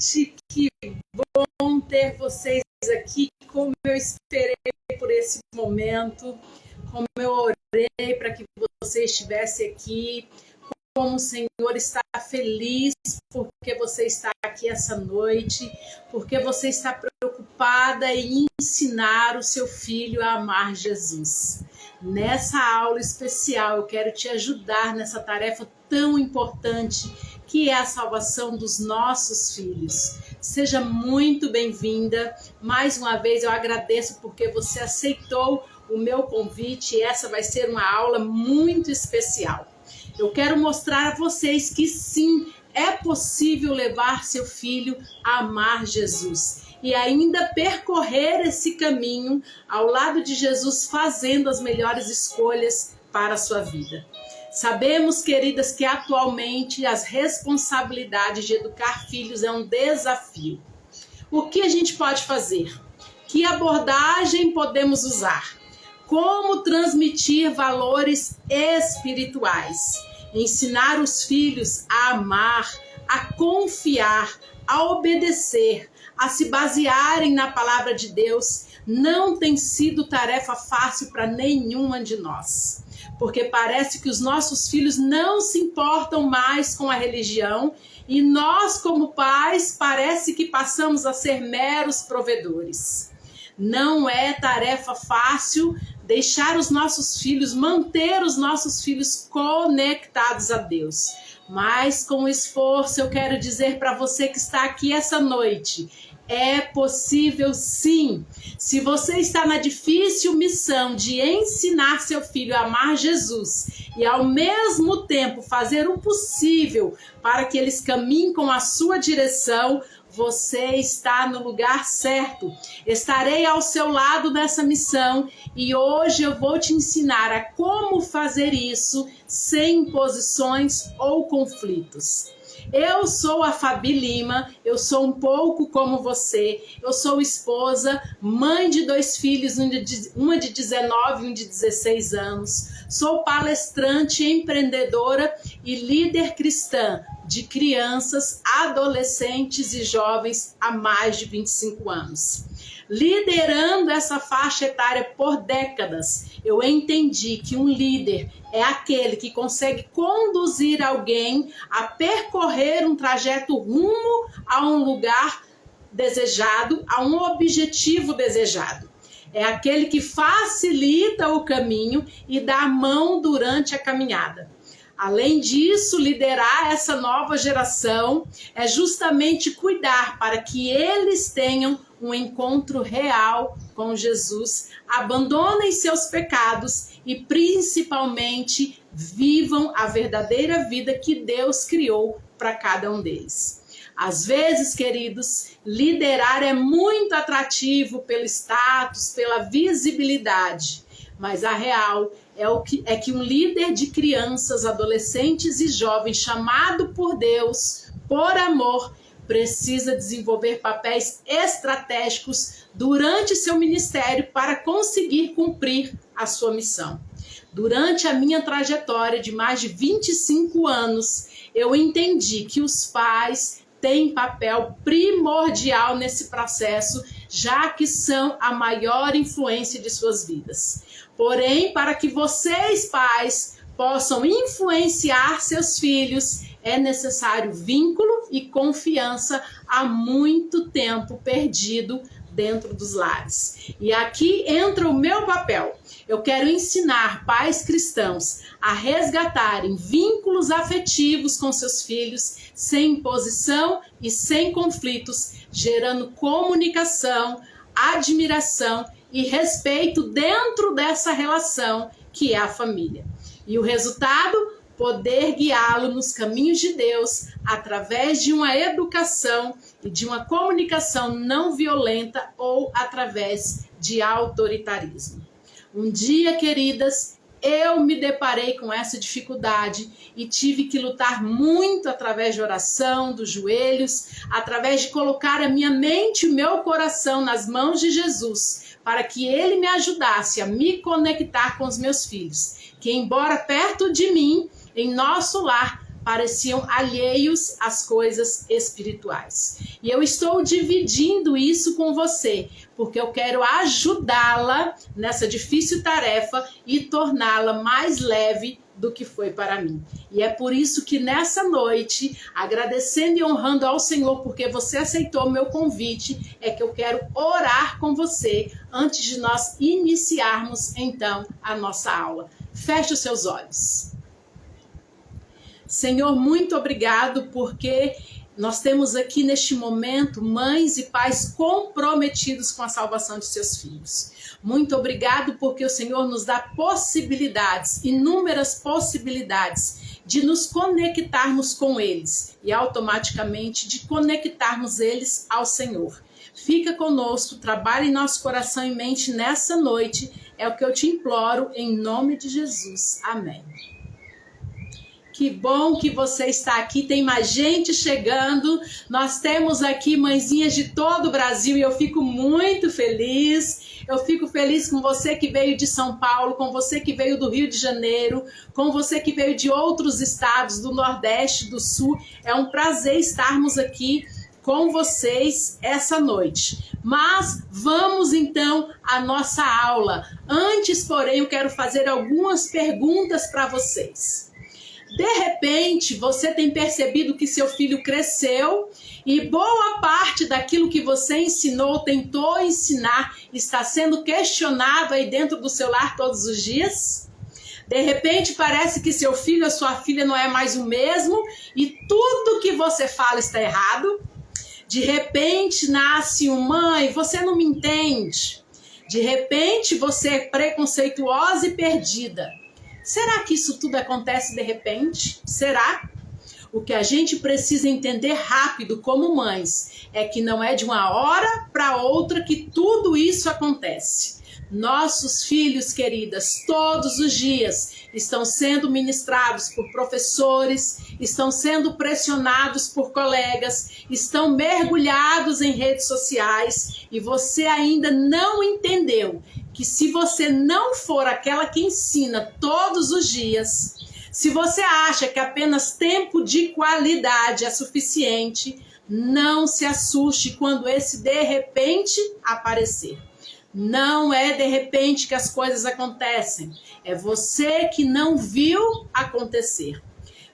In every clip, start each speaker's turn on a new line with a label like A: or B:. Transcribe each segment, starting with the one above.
A: noite, que bom ter vocês aqui, como eu esperei por esse momento, como eu orei para que você estivesse aqui, como o Senhor está feliz porque você está aqui essa noite, porque você está preocupada em ensinar o seu filho a amar Jesus. Nessa aula especial, eu quero te ajudar nessa tarefa tão importante que é a salvação dos nossos filhos. Seja muito bem-vinda. Mais uma vez, eu agradeço porque você aceitou o meu convite e essa vai ser uma aula muito especial. Eu quero mostrar a vocês que sim, é possível levar seu filho a amar Jesus e ainda percorrer esse caminho ao lado de Jesus, fazendo as melhores escolhas para a sua vida. Sabemos, queridas, que atualmente as responsabilidades de educar filhos é um desafio. O que a gente pode fazer? Que abordagem podemos usar? Como transmitir valores espirituais? Ensinar os filhos a amar, a confiar, a obedecer, a se basearem na palavra de Deus não tem sido tarefa fácil para nenhuma de nós. Porque parece que os nossos filhos não se importam mais com a religião e nós, como pais, parece que passamos a ser meros provedores. Não é tarefa fácil deixar os nossos filhos, manter os nossos filhos conectados a Deus. Mas com esforço eu quero dizer para você que está aqui essa noite, é possível sim. Se você está na difícil missão de ensinar seu filho a amar Jesus e ao mesmo tempo fazer o possível para que eles caminhem com a sua direção, você está no lugar certo. Estarei ao seu lado nessa missão e hoje eu vou te ensinar a como fazer isso sem imposições ou conflitos. Eu sou a Fabi Lima, eu sou um pouco como você, eu sou esposa, mãe de 2 filhos, uma de 19 e um de 16 anos, sou palestrante, empreendedora e líder cristã de crianças, adolescentes e jovens há mais de 25 anos. Liderando essa faixa etária por décadas, eu entendi que um líder é aquele que consegue conduzir alguém a percorrer um trajeto rumo a um lugar desejado, a um objetivo desejado. É aquele que facilita o caminho e dá a mão durante a caminhada. Além disso, liderar essa nova geração é justamente cuidar para que eles tenham um encontro real com Jesus, abandonem seus pecados e principalmente vivam a verdadeira vida que Deus criou para cada um deles. Às vezes, queridos, liderar é muito atrativo pelo status, pela visibilidade, mas a real é que um líder de crianças, adolescentes e jovens chamado por Deus, por amor, precisa desenvolver papéis estratégicos durante seu ministério para conseguir cumprir a sua missão. Durante a minha trajetória de mais de 25 anos, eu entendi que os pais têm papel primordial nesse processo, já que são a maior influência de suas vidas. Porém, para que vocês, pais, possam influenciar seus filhos, é necessário vínculo e confiança há muito tempo perdido dentro dos lares. E aqui entra o meu papel. Eu quero ensinar pais cristãos a resgatarem vínculos afetivos com seus filhos, sem imposição e sem conflitos, gerando comunicação, admiração e respeito dentro dessa relação que é a família. E o resultado? Poder guiá-lo nos caminhos de Deus através de uma educação e de uma comunicação não violenta ou através de autoritarismo. Um dia, queridas, eu me deparei com essa dificuldade e tive que lutar muito através de oração, dos joelhos, através de colocar a minha mente e o meu coração nas mãos de Jesus, para que Ele me ajudasse a me conectar com os meus filhos, que embora perto de mim, em nosso lar, pareciam alheios às coisas espirituais. E eu estou dividindo isso com você, porque eu quero ajudá-la nessa difícil tarefa e torná-la mais leve do que foi para mim. E é por isso que nessa noite, agradecendo e honrando ao Senhor, porque você aceitou o meu convite, é que eu quero orar com você antes de nós iniciarmos então a nossa aula. Feche os seus olhos. Senhor, muito obrigado, porque nós temos aqui neste momento mães e pais comprometidos com a salvação de seus filhos. Muito obrigado porque o Senhor nos dá possibilidades, inúmeras possibilidades de nos conectarmos com eles e automaticamente de conectarmos eles ao Senhor. Fica conosco, trabalhe em nosso coração e mente nessa noite, é o que eu te imploro em nome de Jesus. Amém. Que bom que você está aqui, tem mais gente chegando, nós temos aqui mãezinhas de todo o Brasil e eu fico muito feliz. Eu fico feliz com você que veio de São Paulo, com você que veio do Rio de Janeiro, com você que veio de outros estados, do Nordeste, do Sul. É um prazer estarmos aqui com vocês essa noite. Mas vamos então à nossa aula. Antes, porém, eu quero fazer algumas perguntas para vocês. De repente, você tem percebido que seu filho cresceu e boa parte daquilo que você ensinou, tentou ensinar, está sendo questionado aí dentro do seu lar todos os dias? De repente, parece que seu filho ou sua filha não é mais o mesmo e tudo que você fala está errado? De repente, nasce mãe, você não me entende. De repente, você é preconceituosa e perdida. Será que isso tudo acontece de repente? Será? O que a gente precisa entender rápido como mães é que não é de uma hora para outra que tudo isso acontece. Nossos filhos, queridas, todos os dias estão sendo ministrados por professores, estão sendo pressionados por colegas, estão mergulhados em redes sociais e você ainda não entendeu que se você não for aquela que ensina todos os dias, se você acha que apenas tempo de qualidade é suficiente, não se assuste quando esse de repente aparecer. Não é de repente que as coisas acontecem, é você que não viu acontecer.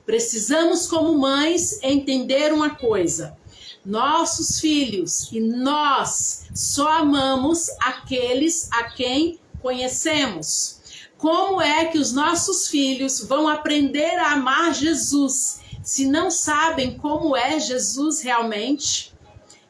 A: Precisamos, como mães, entender uma coisa. Nossos filhos e nós só amamos aqueles a quem conhecemos. Como é que os nossos filhos vão aprender a amar Jesus se não sabem como é Jesus realmente?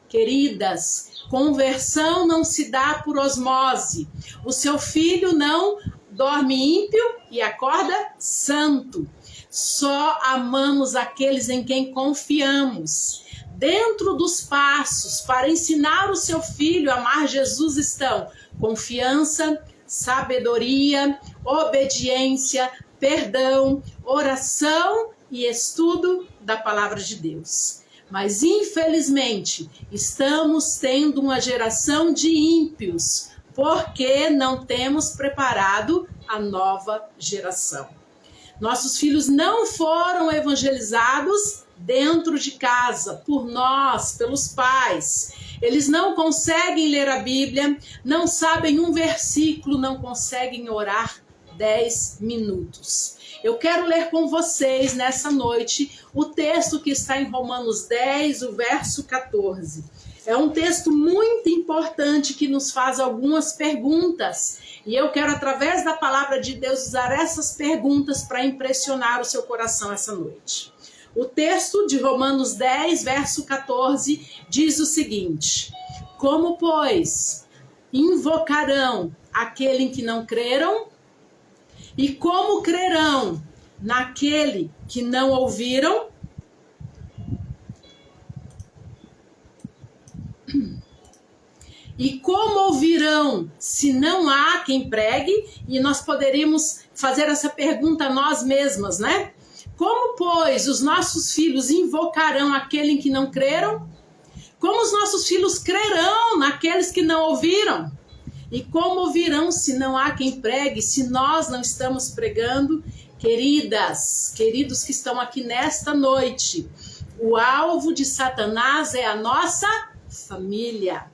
A: Queridas, conversão não se dá por osmose. O seu filho não dorme ímpio e acorda santo. Só amamos aqueles em quem confiamos. Dentro dos passos para ensinar o seu filho a amar Jesus estão confiança, sabedoria, obediência, perdão, oração e estudo da palavra de Deus. Mas, infelizmente, estamos tendo uma geração de ímpios, porque não temos preparado a nova geração. Nossos filhos não foram evangelizados dentro de casa, por nós, pelos pais. Eles não conseguem ler a Bíblia, não sabem um versículo, não conseguem orar 10 minutos. Eu quero ler com vocês nessa noite o texto que está em Romanos 10, o verso 14. É um texto muito importante que nos faz algumas perguntas. E eu quero, através da palavra de Deus, usar essas perguntas para impressionar o seu coração essa noite. O texto de Romanos 10, verso 14, diz o seguinte: como, pois, invocarão aquele em que não creram? E como crerão naquele que não ouviram? E como ouvirão se não há quem pregue? E nós poderíamos fazer essa pergunta a nós mesmas, né? Como, pois, os nossos filhos invocarão aquele em que não creram? Como os nossos filhos crerão naqueles que não ouviram? E como ouvirão se não há quem pregue, se nós não estamos pregando? Queridas, queridos que estão aqui nesta noite, o alvo de Satanás é a nossa família,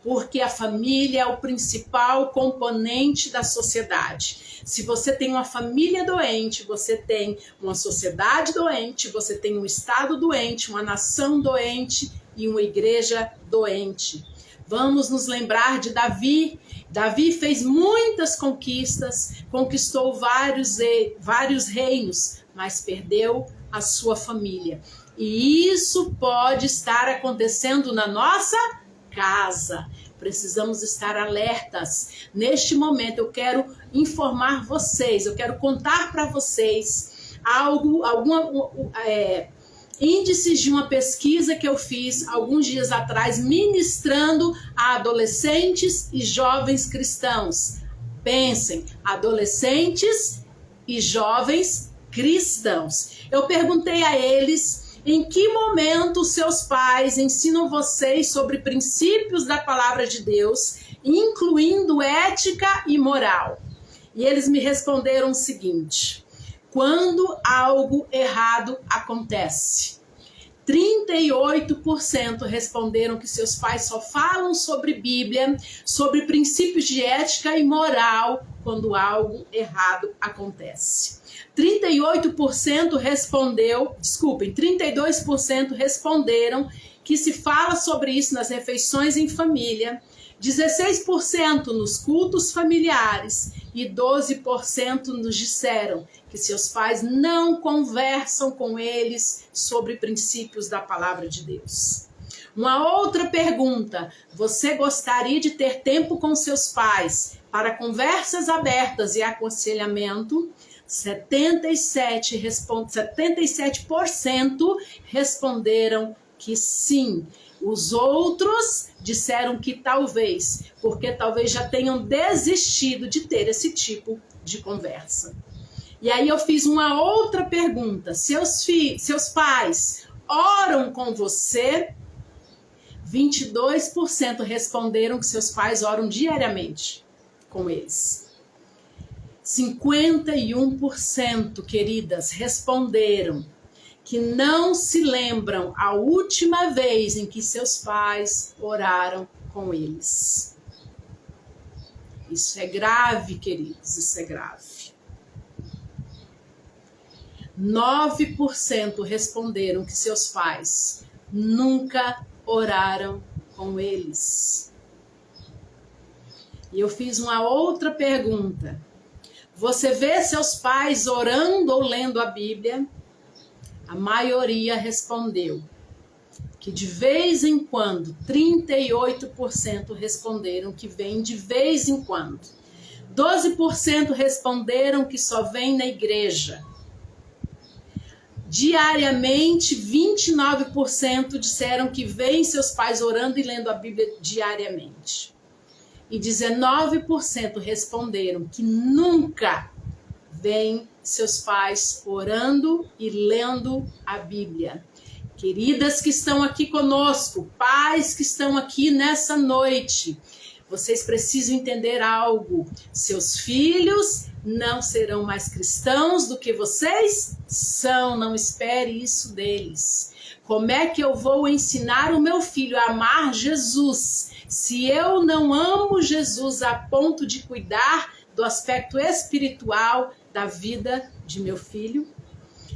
A: porque a família é o principal componente da sociedade. Se você tem uma família doente, você tem uma sociedade doente, você tem um estado doente, uma nação doente e uma igreja doente. Vamos nos lembrar de Davi. Davi fez muitas conquistas, conquistou vários reinos, mas perdeu a sua família. E isso pode estar acontecendo na nossa casa. Precisamos estar alertas. Neste momento eu quero informar vocês, eu quero contar para vocês índices de uma pesquisa que eu fiz alguns dias atrás, ministrando a adolescentes e jovens cristãos. Pensem, adolescentes e jovens cristãos. Eu perguntei a eles em que momento seus pais ensinam vocês sobre princípios da palavra de Deus, incluindo ética e moral. E eles me responderam o seguinte: quando algo errado acontece. 38% responderam que seus pais só falam sobre Bíblia, sobre princípios de ética e moral quando algo errado acontece. 32% responderam que se fala sobre isso nas refeições em família, 16% nos cultos familiares e 12% nos disseram que seus pais não conversam com eles sobre princípios da palavra de Deus. Uma outra pergunta: você gostaria de ter tempo com seus pais para conversas abertas e aconselhamento? 77% responderam que sim. Os outros disseram que talvez, porque talvez já tenham desistido de ter esse tipo de conversa. E aí eu fiz uma outra pergunta: seus pais oram com você? 22% responderam que seus pais oram diariamente com eles. 51%, queridas, responderam que não se lembram a última vez em que seus pais oraram com eles. Isso é grave, queridos, isso é grave. 9% responderam que seus pais nunca oraram com eles. E eu fiz uma outra pergunta: você vê seus pais orando ou lendo a Bíblia? A maioria respondeu que de vez em quando. 38% responderam que vem de vez em quando. 12% responderam que só vem na igreja. Diariamente, 29% disseram que veem seus pais orando e lendo a Bíblia diariamente. E 19% responderam que nunca veem seus pais orando e lendo a Bíblia. Queridas que estão aqui conosco, pais que estão aqui nessa noite, vocês precisam entender algo: seus filhos não serão mais cristãos do que vocês são. Não espere isso deles. Como é que eu vou ensinar o meu filho a amar Jesus se eu não amo Jesus a ponto de cuidar do aspecto espiritual da vida de meu filho?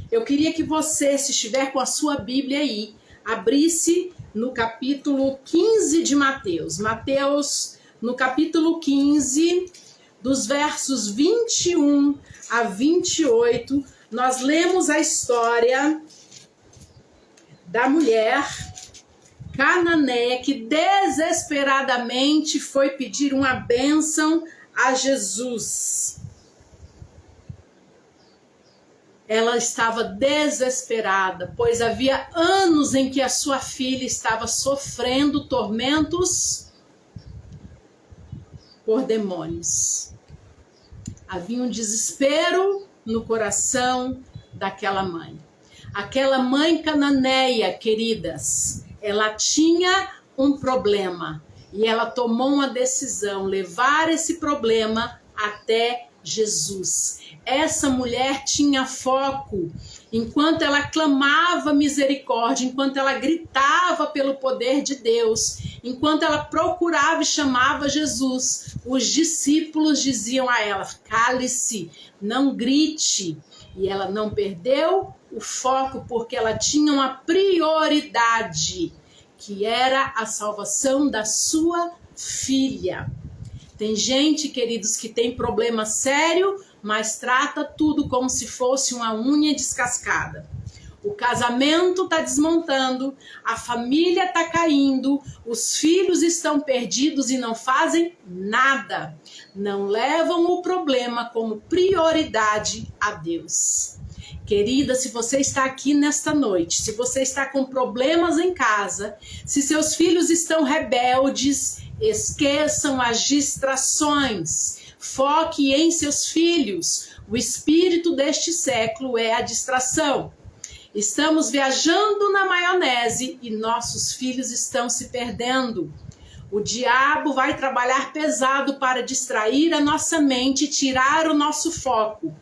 A: Eu queria que você, se estiver com a sua Bíblia aí, abrisse no capítulo 15 de Mateus. Mateus, no capítulo 15, dos versos 21 a 28, nós lemos a história da mulher cananeia que desesperadamente foi pedir uma bênção a Jesus. Ela estava desesperada, pois havia anos em que a sua filha estava sofrendo tormentos por demônios. Havia um desespero no coração daquela mãe. Aquela mãe cananeia, queridas, ela tinha um problema e ela tomou uma decisão: levar esse problema até Jesus. Essa mulher tinha foco. Enquanto ela clamava misericórdia, enquanto ela gritava pelo poder de Deus, enquanto ela procurava e chamava Jesus, os discípulos diziam a ela: cale-se, não grite. E ela não perdeu o foco, porque ela tinha uma prioridade, que era a salvação da sua filha. Tem gente, queridos, que tem problema sério, mas trata tudo como se fosse uma unha descascada. O casamento está desmontando, a família está caindo, os filhos estão perdidos e não fazem nada. Não levam o problema como prioridade a Deus. Querida, se você está aqui nesta noite, se você está com problemas em casa, se seus filhos estão rebeldes, esqueçam as distrações. Foque em seus filhos. O espírito deste século é a distração. Estamos viajando na maionese e nossos filhos estão se perdendo. O diabo vai trabalhar pesado para distrair a nossa mente e tirar o nosso foco.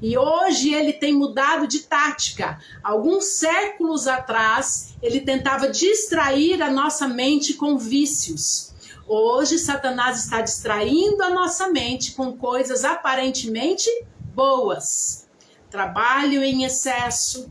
A: E hoje ele tem mudado de tática. Alguns séculos atrás, ele tentava distrair a nossa mente com vícios. Hoje, Satanás está distraindo a nossa mente com coisas aparentemente boas. Trabalho em excesso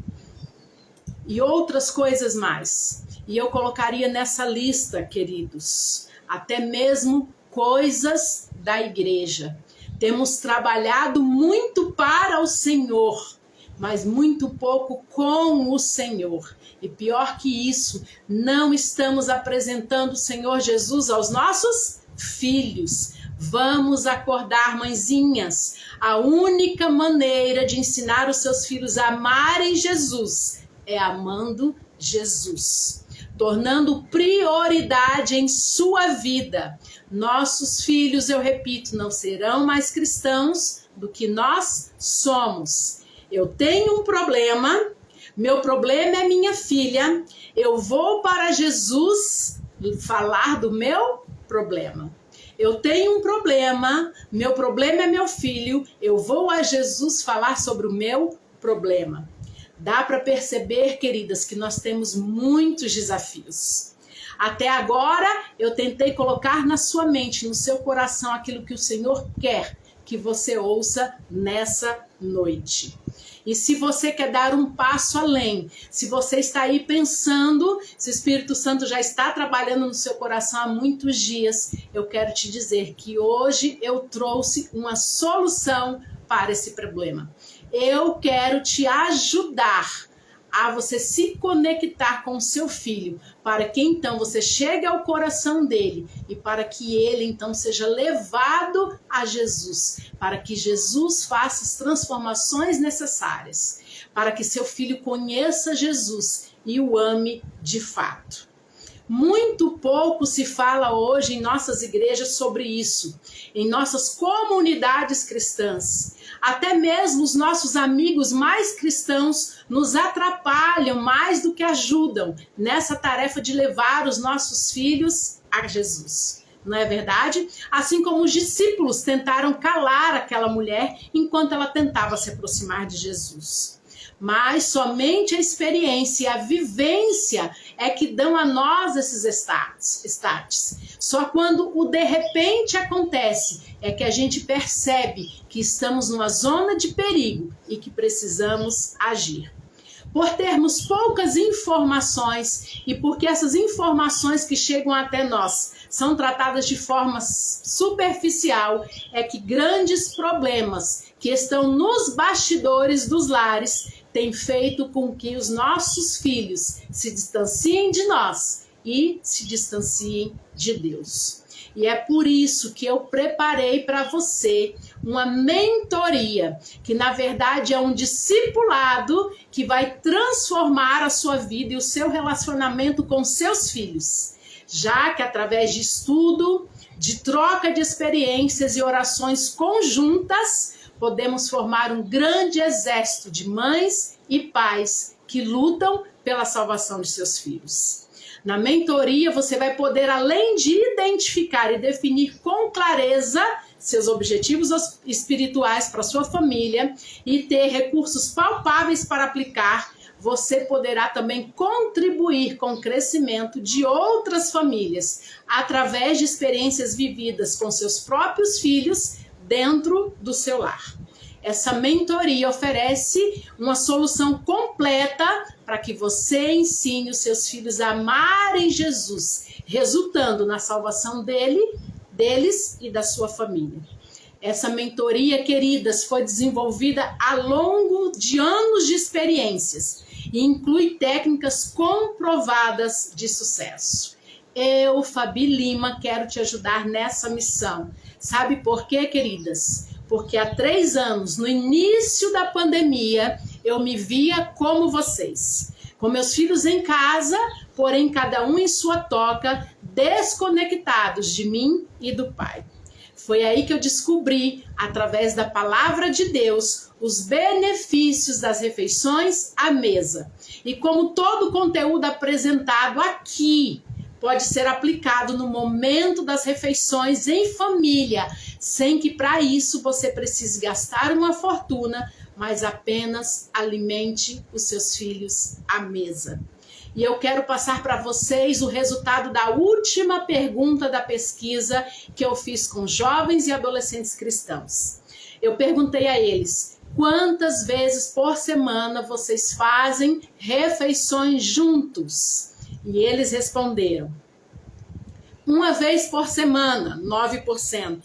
A: e outras coisas mais. E eu colocaria nessa lista, queridos, até mesmo coisas da igreja. Temos trabalhado muito para o Senhor, mas muito pouco com o Senhor. E pior que isso, não estamos apresentando o Senhor Jesus aos nossos filhos. Vamos acordar, mãezinhas. A única maneira de ensinar os seus filhos a amarem Jesus é amando Jesus, tornando prioridade em sua vida. Nossos filhos, eu repito, não serão mais cristãos do que nós somos. Eu tenho um problema, meu problema é minha filha, eu vou para Jesus falar do meu problema. Eu tenho um problema, meu problema é meu filho, eu vou a Jesus falar sobre o meu problema. Dá para perceber, queridas, que nós temos muitos desafios. Até agora, eu tentei colocar na sua mente, no seu coração, aquilo que o Senhor quer que você ouça nessa noite. E se você quer dar um passo além, se você está aí pensando, se o Espírito Santo já está trabalhando no seu coração há muitos dias, eu quero te dizer que hoje eu trouxe uma solução para esse problema. Eu quero te ajudar a você se conectar com o seu filho, para que então você chegue ao coração dele e para que ele então seja levado a Jesus, para que Jesus faça as transformações necessárias, para que seu filho conheça Jesus e o ame de fato. Muito pouco se fala hoje em nossas igrejas sobre isso, em nossas comunidades cristãs. Até mesmo os nossos amigos mais cristãos nos atrapalham mais do que ajudam nessa tarefa de levar os nossos filhos a Jesus. Não é verdade? Assim como os discípulos tentaram calar aquela mulher enquanto ela tentava se aproximar de Jesus. Mas somente a experiência e a vivência é que dão a nós esses status. Só quando o de repente acontece é que a gente percebe que estamos numa zona de perigo e que precisamos agir. Por termos poucas informações e porque essas informações que chegam até nós são tratadas de forma superficial, é que grandes problemas que estão nos bastidores dos lares têm feito com que os nossos filhos se distanciem de nós e se distanciem de Deus. E é por isso que eu preparei para você uma mentoria, que na verdade é um discipulado que vai transformar a sua vida e o seu relacionamento com seus filhos. Já que através de estudo, de troca de experiências e orações conjuntas, podemos formar um grande exército de mães e pais que lutam pela salvação de seus filhos. Na mentoria, você vai poder, além de identificar e definir com clareza seus objetivos espirituais para sua família e ter recursos palpáveis para aplicar, você poderá também contribuir com o crescimento de outras famílias através de experiências vividas com seus próprios filhos dentro do seu lar. Essa mentoria oferece uma solução completa para que você ensine os seus filhos a amarem Jesus, resultando na salvação deles e da sua família. Essa mentoria, queridas, foi desenvolvida ao longo de anos de experiências e inclui técnicas comprovadas de sucesso. Eu, Fabi Lima, quero te ajudar nessa missão. Sabe por quê, queridas? Porque há 3 anos, no início da pandemia, eu me via como vocês, com meus filhos em casa, porém cada um em sua toca, desconectados de mim e do Pai. Foi aí que eu descobri, através da palavra de Deus, os benefícios das refeições à mesa. E como todo o conteúdo apresentado aqui pode ser aplicado no momento das refeições em família, sem que para isso você precise gastar uma fortuna, mas apenas alimente os seus filhos à mesa. E eu quero passar para vocês o resultado da última pergunta da pesquisa que eu fiz com jovens e adolescentes cristãos. Eu perguntei a eles: quantas vezes por semana vocês fazem refeições juntos? E eles responderam: 1 vez por semana, 9%.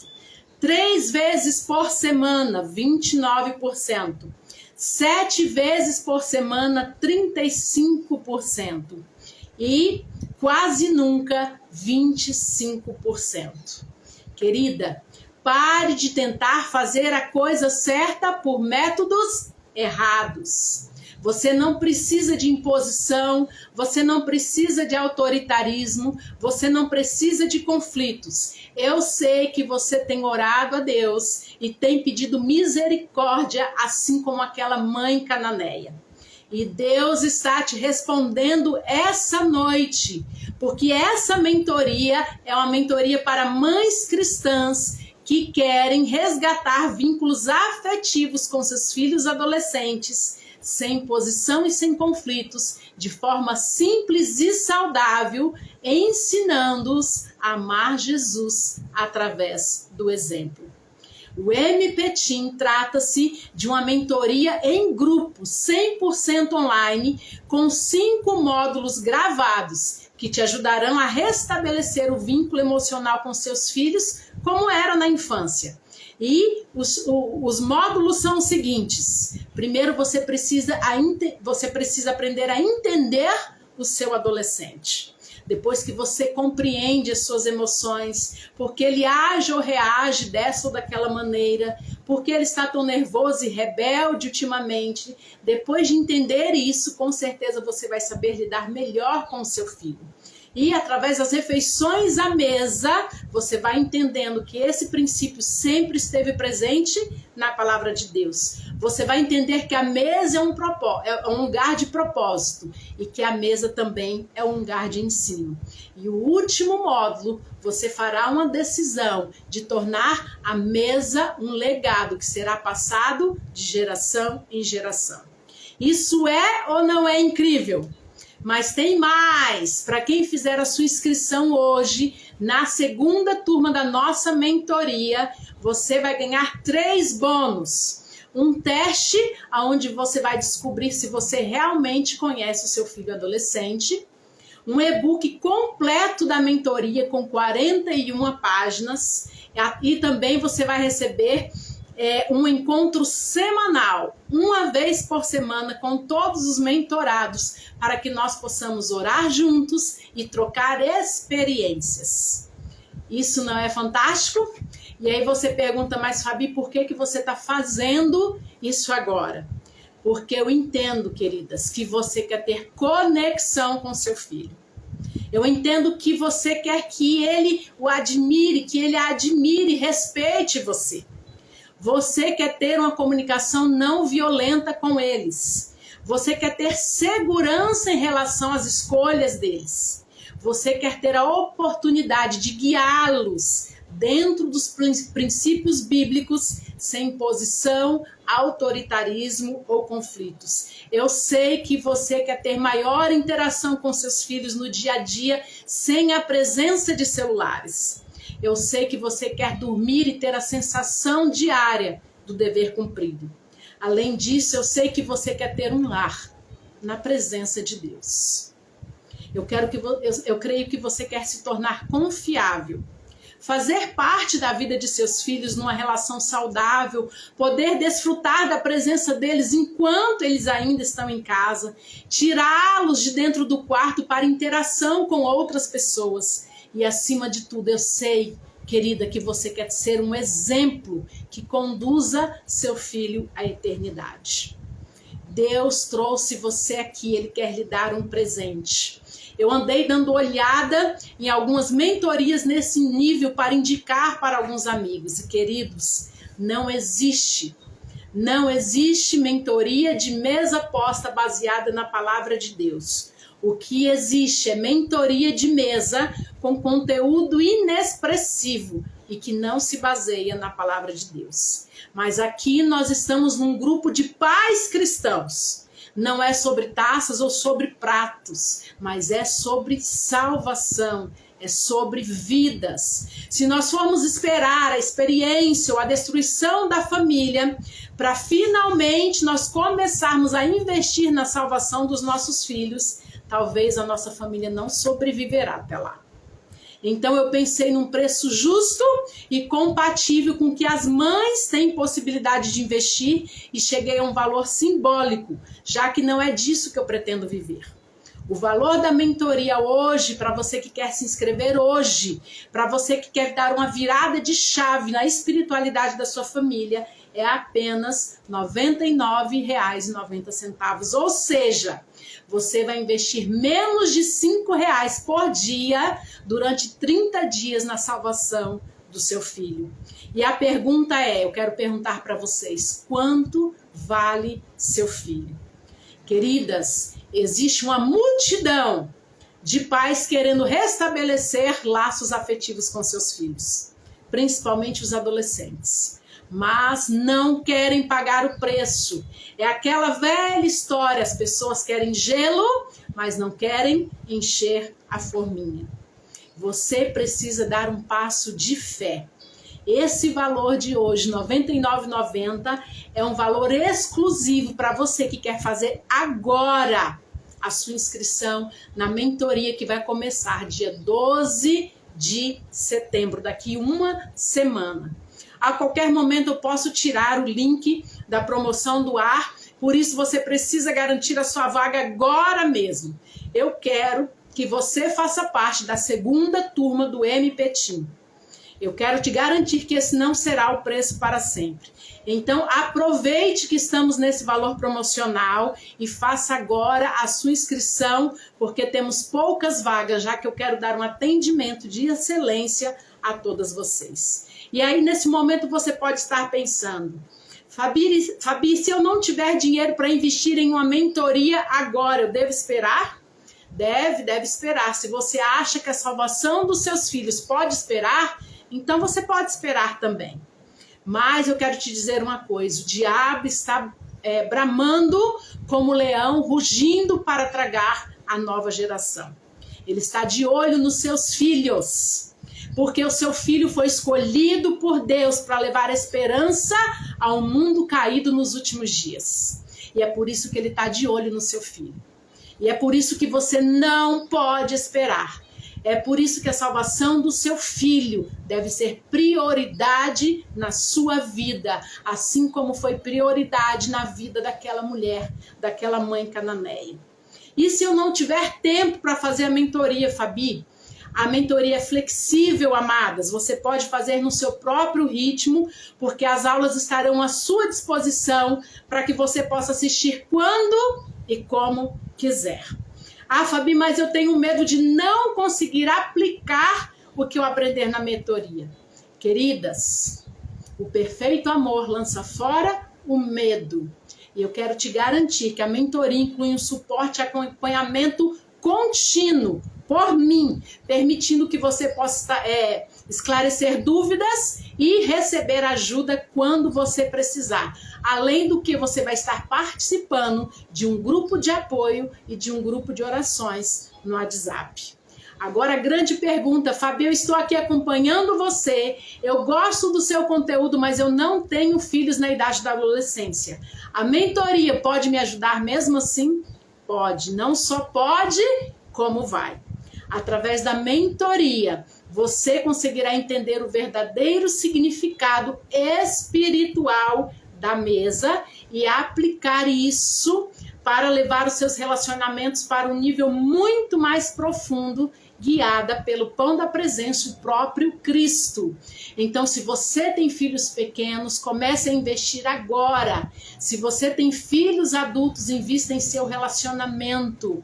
A: 3 vezes por semana, 29%. 7 vezes por semana, 35%. E quase nunca, 25%. Querida, pare de tentar fazer a coisa certa por métodos errados. Você não precisa de imposição, você não precisa de autoritarismo, você não precisa de conflitos. Eu sei que você tem orado a Deus e tem pedido misericórdia, assim como aquela mãe cananeia. E Deus está te respondendo essa noite, porque essa mentoria é uma mentoria para mães cristãs que querem resgatar vínculos afetivos com seus filhos adolescentes, sem imposição e sem conflitos, de forma simples e saudável, ensinando-os a amar Jesus através do exemplo. O MP-Team trata-se de uma mentoria em grupo, 100% online, com 5 módulos gravados, que te ajudarão a restabelecer o vínculo emocional com seus filhos, como era na infância. E os módulos são os seguintes. Primeiro, você precisa aprender a entender o seu adolescente. Depois que você compreende as suas emoções, porque ele age ou reage dessa ou daquela maneira, porque ele está tão nervoso e rebelde ultimamente, depois de entender isso, com certeza você vai saber lidar melhor com o seu filho. E através das refeições à mesa, você vai entendendo que esse princípio sempre esteve presente na palavra de Deus. Você vai entender que a mesa é um lugar de propósito e que a mesa também é um lugar de ensino. E o último módulo, você fará uma decisão de tornar a mesa um legado que será passado de geração em geração. Isso é ou não é incrível? Mas tem mais. Para quem fizer a sua inscrição hoje, na 2ª turma da nossa mentoria, você vai ganhar 3 bônus. Um teste, onde você vai descobrir se você realmente conhece o seu filho adolescente. Um e-book completo da mentoria com 41 páginas. E também você vai receber um encontro semanal, 1 vez por semana, com todos os mentorados, para que nós possamos orar juntos e trocar experiências. Isso não é fantástico? E aí você pergunta, mas Fabi, por que você está fazendo isso agora? Porque eu entendo, queridas, que você quer ter conexão com seu filho. Eu entendo que você quer que ele o admire, que ele admire e respeite você. Você quer ter uma comunicação não violenta com eles. Você quer ter segurança em relação às escolhas deles. Você quer ter a oportunidade de guiá-los dentro dos princípios bíblicos, sem imposição, autoritarismo ou conflitos. Eu sei que você quer ter maior interação com seus filhos no dia a dia, sem a presença de celulares. Eu sei que você quer dormir e ter a sensação diária do dever cumprido. Além disso, eu sei que você quer ter um lar na presença de Deus. Eu creio que você quer se tornar confiável, fazer parte da vida de seus filhos numa relação saudável, poder desfrutar da presença deles enquanto eles ainda estão em casa, tirá-los de dentro do quarto para interação com outras pessoas. E acima de tudo, eu sei, querida, que você quer ser um exemplo que conduza seu filho à eternidade. Deus trouxe você aqui, Ele quer lhe dar um presente. Eu andei dando olhada em algumas mentorias nesse nível para indicar para alguns amigos. E queridos, não existe mentoria de mesa posta baseada na palavra de Deus. O que existe é mentoria de mesa com conteúdo inexpressivo e que não se baseia na palavra de Deus. Mas aqui nós estamos num grupo de pais cristãos. Não é sobre taças ou sobre pratos, mas é sobre salvação, é sobre vidas. Se nós formos esperar a experiência ou a destruição da família para finalmente nós começarmos a investir na salvação dos nossos filhos, talvez a nossa família não sobreviverá até lá. Então eu pensei num preço justo e compatível com que as mães têm possibilidade de investir e cheguei a um valor simbólico, já que não é disso que eu pretendo viver. O valor da mentoria hoje, para você que quer se inscrever hoje, para você que quer dar uma virada de chave na espiritualidade da sua família, é apenas R$ 99,90. Ou seja, você vai investir menos de R$ 5 por dia durante 30 dias na salvação do seu filho. E a pergunta é, eu quero perguntar para vocês, quanto vale seu filho? Queridas, existe uma multidão de pais querendo restabelecer laços afetivos com seus filhos, principalmente os adolescentes. Mas não querem pagar o preço. É aquela velha história, as pessoas querem gelo, mas não querem encher a forminha. Você precisa dar um passo de fé. Esse valor de hoje, R$ 99,90, é um valor exclusivo para você que quer fazer agora a sua inscrição na mentoria que vai começar dia 12 de setembro, daqui uma semana. A qualquer momento eu posso tirar o link da promoção do ar, por isso você precisa garantir a sua vaga agora mesmo. Eu quero que você faça parte da segunda turma do MP Team. Eu quero te garantir que esse não será o preço para sempre. Então aproveite que estamos nesse valor promocional e faça agora a sua inscrição, porque temos poucas vagas, já que eu quero dar um atendimento de excelência a todas vocês. E aí, nesse momento, você pode estar pensando, Fabi, se eu não tiver dinheiro para investir em uma mentoria agora, eu devo esperar? Deve esperar. Se você acha que a salvação dos seus filhos pode esperar, então você pode esperar também. Mas eu quero te dizer uma coisa, o diabo está bramando como leão, rugindo para tragar a nova geração. Ele está de olho nos seus filhos, porque o seu filho foi escolhido por Deus para levar esperança ao mundo caído nos últimos dias. E é por isso que ele está de olho no seu filho. E é por isso que você não pode esperar. É por isso que a salvação do seu filho deve ser prioridade na sua vida, assim como foi prioridade na vida daquela mulher, daquela mãe cananeia. E se eu não tiver tempo para fazer a mentoria, Fabi? A mentoria é flexível, amadas. Você pode fazer no seu próprio ritmo, porque as aulas estarão à sua disposição para que você possa assistir quando e como quiser. Ah, Fabi, mas eu tenho medo de não conseguir aplicar o que eu aprender na mentoria. Queridas, o perfeito amor lança fora o medo. E eu quero te garantir que a mentoria inclui um suporte e acompanhamento contínuo por mim, permitindo que você possa esclarecer dúvidas e receber ajuda quando você precisar. Além do que você vai estar participando de um grupo de apoio e de um grupo de orações no WhatsApp. Agora a grande pergunta, Fabi, eu estou aqui acompanhando você, eu gosto do seu conteúdo, mas eu não tenho filhos na idade da adolescência. A mentoria pode me ajudar mesmo assim? Pode, não só pode, como vai. Através da mentoria, você conseguirá entender o verdadeiro significado espiritual da mesa e aplicar isso para levar os seus relacionamentos para um nível muito mais profundo, guiada pelo pão da presença, o próprio Cristo. Então, se você tem filhos pequenos, comece a investir agora. Se você tem filhos adultos, invista em seu relacionamento.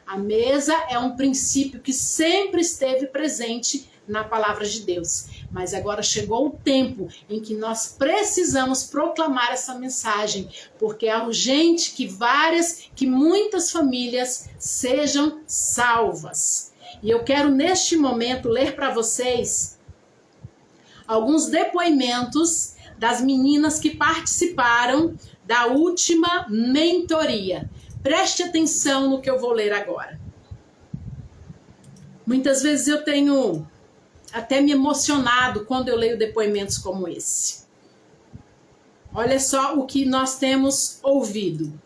A: A mesa é um princípio que sempre esteve presente na palavra de Deus. Mas agora chegou o tempo em que nós precisamos proclamar essa mensagem, porque é urgente que muitas famílias sejam salvas. E eu quero neste momento ler para vocês alguns depoimentos das meninas que participaram da última mentoria. Preste atenção no que eu vou ler agora. Muitas vezes eu tenho até me emocionado quando eu leio depoimentos como esse. Olha só o que nós temos ouvido.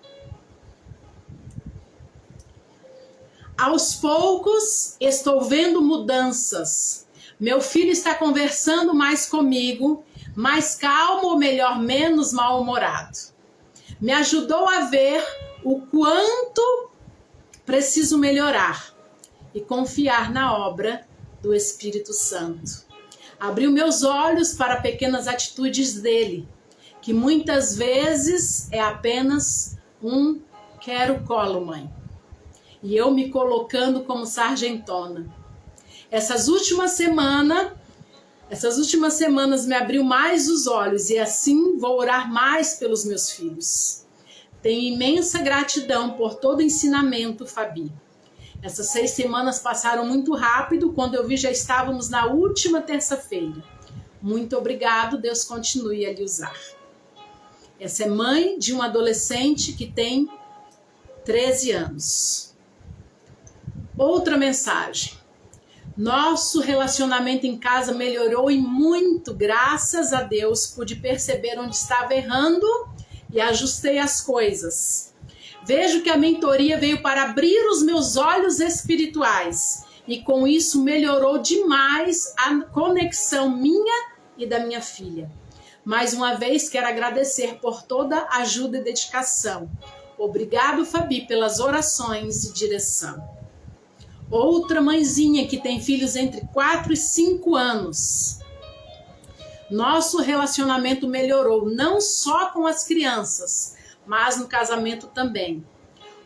A: Aos poucos estou vendo mudanças. Meu filho está conversando mais comigo, mais calmo, ou melhor, menos mal-humorado. Me ajudou a ver o quanto preciso melhorar e confiar na obra do Espírito Santo. Abriu meus olhos para pequenas atitudes dele, que muitas vezes é apenas um quero colo, mãe. E eu me colocando como sargentona. Essas últimas semanas me abriu mais os olhos e assim vou orar mais pelos meus filhos. Tenho imensa gratidão por todo o ensinamento, Fabi. Essas 6 semanas passaram muito rápido, quando eu vi já estávamos na última terça-feira. Muito obrigado, Deus continue a lhe usar. Essa é mãe de um adolescente que tem 13 anos. Outra mensagem. Nosso relacionamento em casa melhorou e muito, graças a Deus, pude perceber onde estava errando e ajustei as coisas. Vejo que a mentoria veio para abrir os meus olhos espirituais e com isso melhorou demais a conexão minha e da minha filha. Mais uma vez quero agradecer por toda a ajuda e dedicação. Obrigado, Fabi, pelas orações e direção. Outra mãezinha que tem filhos entre 4 e 5 anos. Nosso relacionamento melhorou não só com as crianças, mas no casamento também.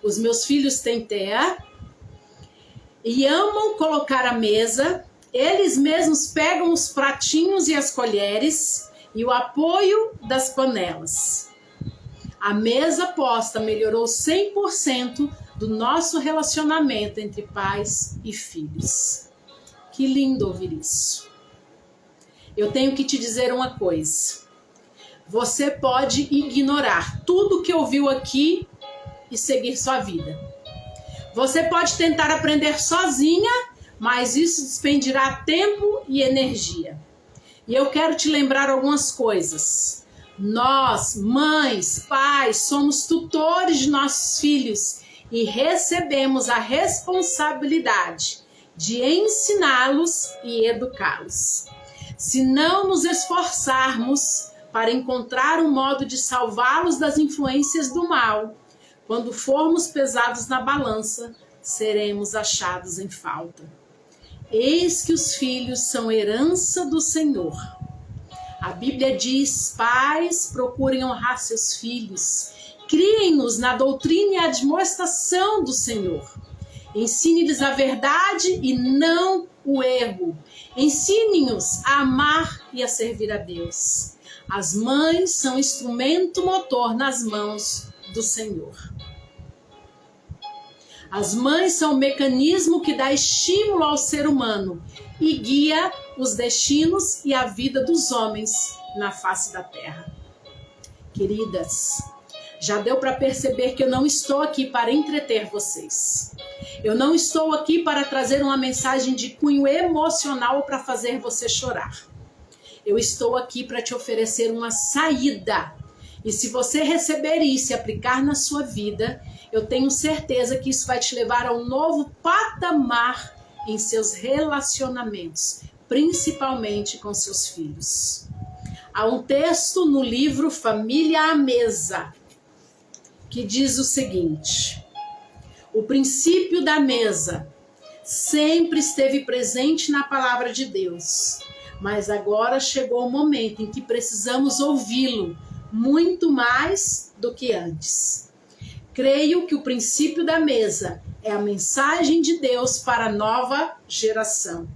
A: Os meus filhos têm TEA e amam colocar a mesa. Eles mesmos pegam os pratinhos e as colheres e o apoio das panelas. A mesa posta melhorou 100% do nosso relacionamento entre pais e filhos. Que lindo ouvir isso. Eu tenho que te dizer uma coisa. Você pode ignorar tudo que ouviu aqui e seguir sua vida. Você pode tentar aprender sozinha, mas isso despendirá tempo e energia. E eu quero te lembrar algumas coisas. Nós, mães, pais, somos tutores de nossos filhos e recebemos a responsabilidade de ensiná-los e educá-los. Se não nos esforçarmos para encontrar um modo de salvá-los das influências do mal, quando formos pesados na balança, seremos achados em falta. Eis que os filhos são herança do Senhor. A Bíblia diz: pais, procurem honrar seus filhos. Criem-nos na doutrina e admoestação do Senhor. Ensine-lhes a verdade e não o erro. Ensine-os a amar e a servir a Deus. As mães são instrumento motor nas mãos do Senhor. As mães são o mecanismo que dá estímulo ao ser humano e guia os destinos e a vida dos homens na face da terra. Queridas, já deu para perceber que eu não estou aqui para entreter vocês. Eu não estou aqui para trazer uma mensagem de cunho emocional ou para fazer você chorar. Eu estou aqui para te oferecer uma saída. E se você receber isso e aplicar na sua vida, eu tenho certeza que isso vai te levar a um novo patamar em seus relacionamentos, principalmente com seus filhos. Há um texto no livro Família à Mesa que diz o seguinte: o princípio da mesa sempre esteve presente na palavra de Deus, mas agora chegou o momento em que precisamos ouvi-lo muito mais do que antes. Creio que o princípio da mesa é a mensagem de Deus para a nova geração,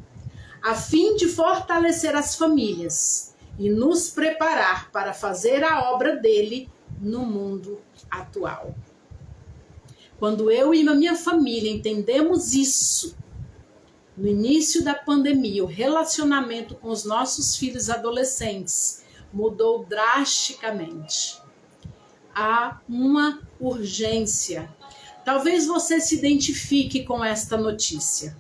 A: a fim de fortalecer as famílias e nos preparar para fazer a obra dele no mundo atual. Quando eu e a minha família entendemos isso, no início da pandemia, o relacionamento com os nossos filhos adolescentes mudou drasticamente. Há uma urgência. Talvez você se identifique com esta notícia.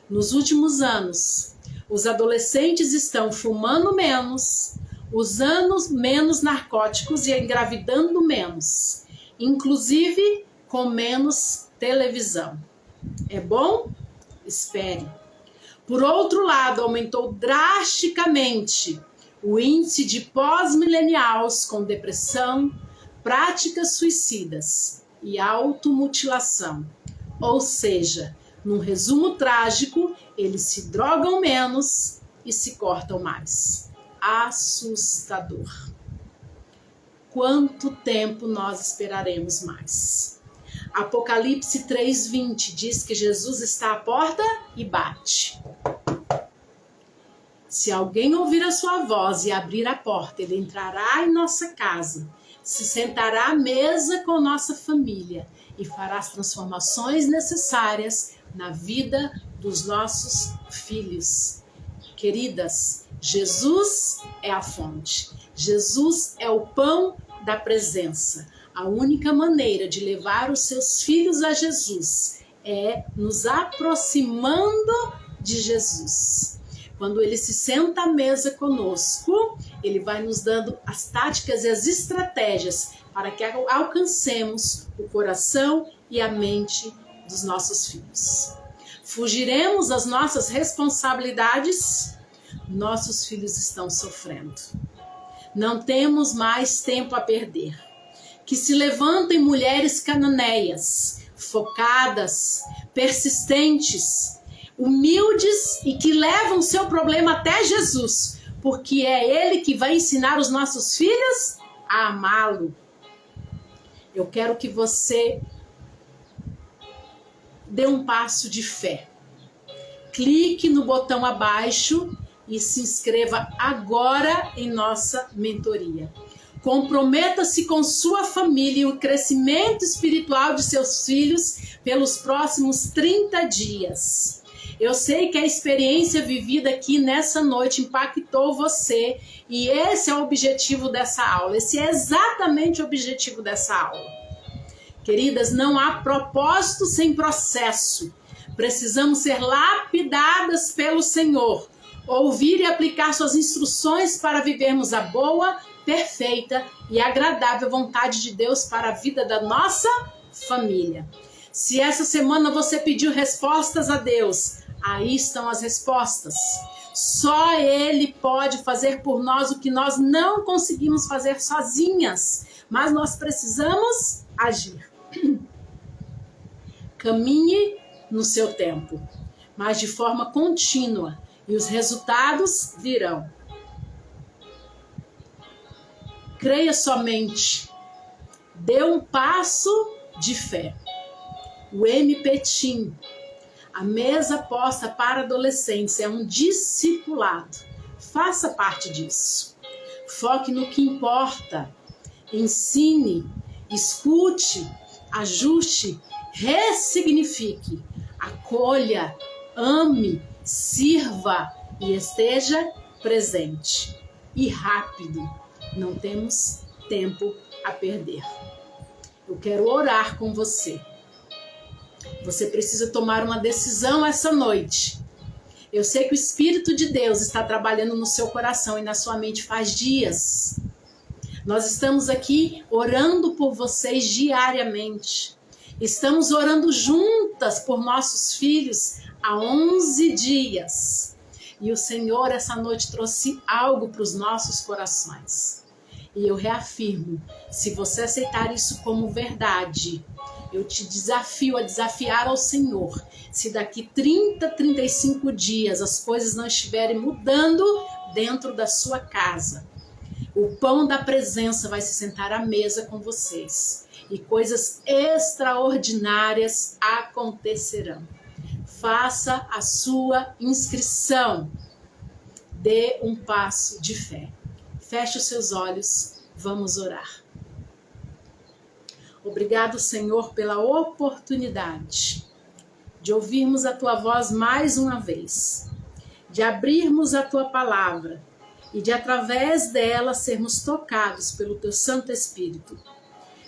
A: Nos últimos anos, os adolescentes estão fumando menos, usando menos narcóticos e engravidando menos, inclusive com menos televisão. É bom? Espere. Por outro lado, aumentou drasticamente o índice de pós-millennials com depressão, práticas suicidas e automutilação. Ou seja, num resumo trágico, eles se drogam menos e se cortam mais. Assustador. Quanto tempo nós esperaremos mais? Apocalipse 3:20 diz que Jesus está à porta e bate. Se alguém ouvir a sua voz e abrir a porta, ele entrará em nossa casa, se sentará à mesa com nossa família e fará as transformações necessárias na vida dos nossos filhos. Queridas, Jesus é a fonte. Jesus é o pão da presença. A única maneira de levar os seus filhos a Jesus é nos aproximando de Jesus. Quando ele se senta à mesa conosco, ele vai nos dando as táticas e as estratégias para que alcancemos o coração e a mente dos nossos filhos. Fugiremos às nossas responsabilidades? Nossos filhos estão sofrendo. Não temos mais tempo a perder. Que se levantem mulheres cananeias, focadas, persistentes, humildes e que levam seu problema até Jesus, porque é Ele que vai ensinar os nossos filhos a amá-lo. Eu quero que você dê um passo de fé. Clique no botão abaixo e se inscreva agora em nossa mentoria. Comprometa-se com sua família e o crescimento espiritual de seus filhos pelos próximos 30 dias. Eu sei que a experiência vivida aqui nessa noite impactou você e esse é o objetivo dessa aula. Esse é exatamente o objetivo dessa aula. Queridas, não há propósito sem processo. Precisamos ser lapidadas pelo Senhor, ouvir e aplicar suas instruções para vivermos a boa, perfeita e agradável vontade de Deus para a vida da nossa família. Se essa semana você pediu respostas a Deus, aí estão as respostas. Só Ele pode fazer por nós o que nós não conseguimos fazer sozinhas, mas nós precisamos agir. Caminhe no seu tempo, mas de forma contínua, e os resultados virão. Creia somente. Dê um passo de fé. O MPTIM, a mesa posta para adolescentes, é um discipulado. Faça parte disso. Foque no que importa. Ensine, escute, ajuste ressignifique, acolha, ame, sirva e esteja presente. E rápido, não temos tempo a perder. Eu quero orar com você. Você precisa tomar uma decisão essa noite. Eu sei que o Espírito de Deus está trabalhando no seu coração e na sua mente faz dias. Nós estamos aqui orando por vocês diariamente. Estamos orando juntas por nossos filhos há 11 dias. E o Senhor essa noite trouxe algo para os nossos corações. E eu reafirmo, se você aceitar isso como verdade, eu te desafio a desafiar ao Senhor. Se daqui 30, 35 dias as coisas não estiverem mudando dentro da sua casa, o pão da presença vai se sentar à mesa com vocês. E coisas extraordinárias acontecerão. Faça a sua inscrição. Dê um passo de fé. Feche os seus olhos. Vamos orar. Obrigado, Senhor, pela oportunidade de ouvirmos a Tua voz mais uma vez, de abrirmos a Tua palavra e de, através dela, sermos tocados pelo Teu Santo Espírito.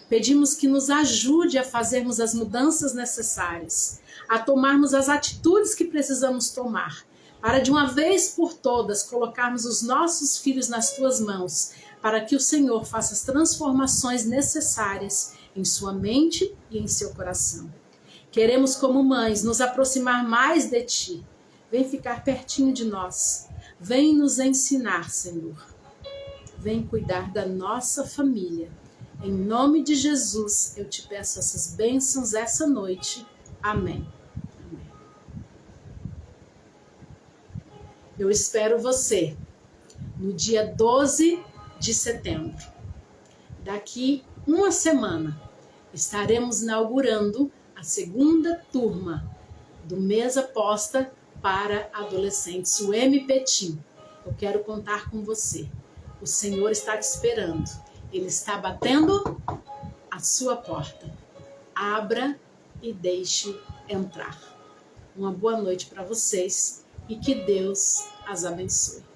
A: Pedimos que nos ajude a fazermos as mudanças necessárias, a tomarmos as atitudes que precisamos tomar, para de uma vez por todas colocarmos os nossos filhos nas Tuas mãos, para que o Senhor faça as transformações necessárias em sua mente e em seu coração. Queremos, como mães, nos aproximar mais de Ti. Vem ficar pertinho de nós. Vem nos ensinar, Senhor. Vem cuidar da nossa família. Em nome de Jesus, eu te peço essas bênçãos essa noite. Amém. Amém. Eu espero você no dia 12 de setembro. Daqui uma semana, estaremos inaugurando a segunda turma do Mesa Posta para Adolescentes, o MPTIM. Eu quero contar com você. O Senhor está te esperando. Ele está batendo a sua porta. Abra e deixe entrar. Uma boa noite para vocês e que Deus as abençoe.